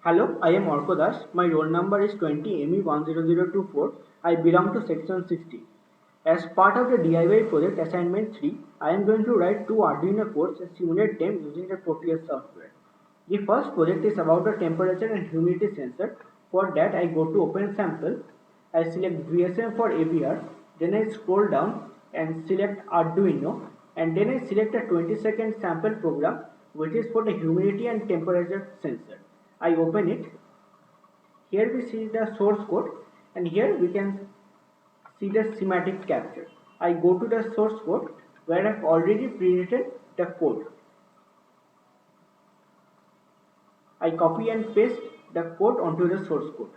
Hello, I am Orko Das. My roll number is 20ME10024. I belong to section 60. As part of the DIY project assignment 3, I am going to write two Arduino codes and simulate them using the Proteus software. The first project is about the temperature and humidity sensor. For that, I go to Open Sample. I select VSM for AVR. Then I scroll down and select Arduino. And then I select a 20-second sample program which is for the humidity and temperature sensor. I open it. Here we see the source code and here we can see the schematic capture. I go to the source code where I have already pre-written the code. I copy and paste the code onto the source code.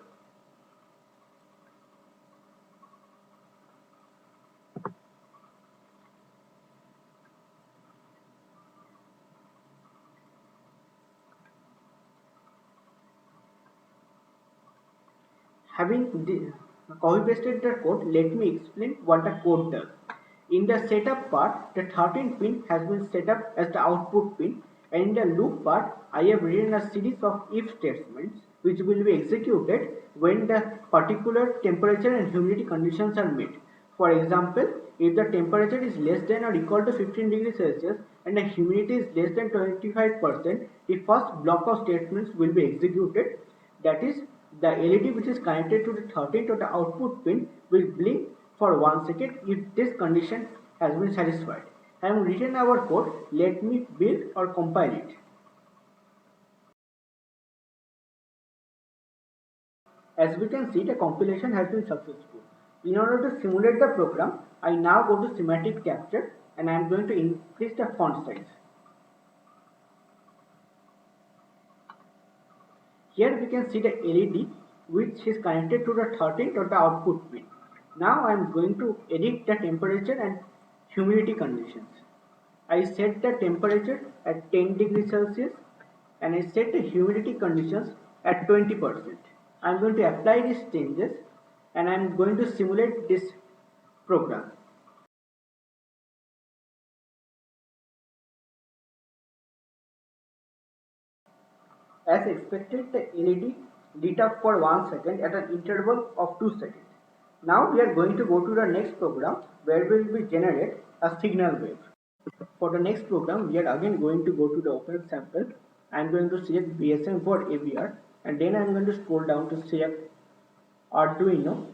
Having copy pasted the code, let me explain what the code does. In the setup part, the 13th pin has been set up as the output pin, and in the loop part, I have written a series of if statements which will be executed when the particular temperature and humidity conditions are met. For example, if the temperature is less than or equal to 15 degrees Celsius and the humidity is less than 25%, the first block of statements will be executed. That is, the LED which is connected to the 13th or the output pin will blink for 1 second if this condition has been satisfied. I have written our code. Let me build or compile it. As we can see, the compilation has been successful. In order to simulate the program, I now go to schematic capture and I am going to increase the font size. Here we can see the LED which is connected to the 13th or the output pin. Now I am going to edit the temperature and humidity conditions. I set the temperature at 10 degrees Celsius and I set the humidity conditions at 20%. I am going to apply these changes and I am going to simulate this program. As expected, the LED lit up for 1 second at an interval of 2 seconds. Now we are going to go to the next program where we will generate a signal wave. For the next program, we are again going to go to the open sample. I am going to select VSM for AVR and then I am going to scroll down to select Arduino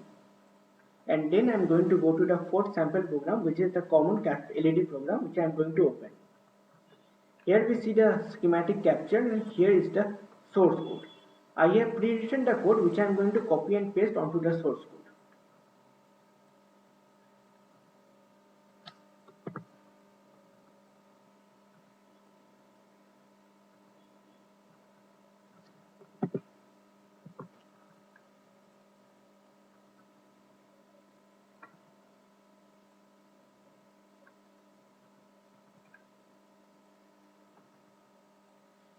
and then I am going to go to the fourth sample program which is the common LED program which I am going to open. Here we see the schematic capture and here is the source code. I have pre-written the code which I am going to copy and paste onto the source code.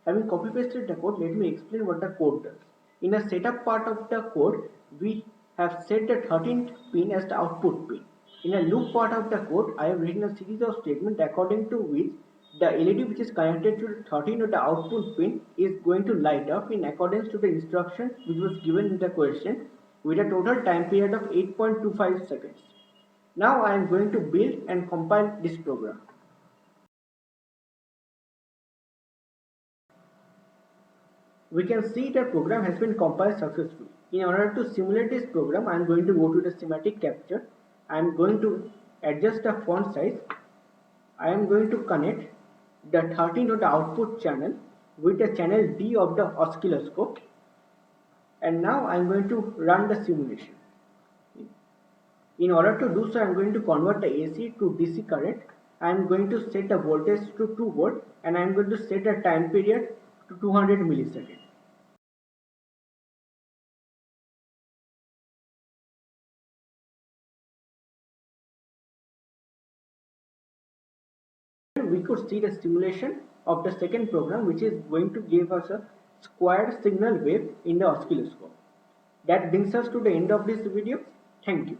Having copy pasted the code, let me explain what the code does. In the setup part of the code, we have set the 13th pin as the output pin. In the loop part of the code, I have written a series of statements according to which the LED which is connected to the 13th or the output pin is going to light up in accordance to the instruction which was given in the question with a total time period of 8.25 seconds. Now I am going to build and compile this program. We can see the program has been compiled successfully. In order to simulate this program, I am going to go to the schematic capture. I am going to adjust the font size. I am going to connect the 13 of the output channel with the channel D of the oscilloscope. And now I am going to run the simulation. In order to do so, I am going to convert the AC to DC current. I am going to set the voltage to 2 volt and I am going to set the time period to 200 milliseconds. We could see the simulation of the second program which is going to give us a squared signal wave in the oscilloscope. That brings us to the end of this video. Thank you.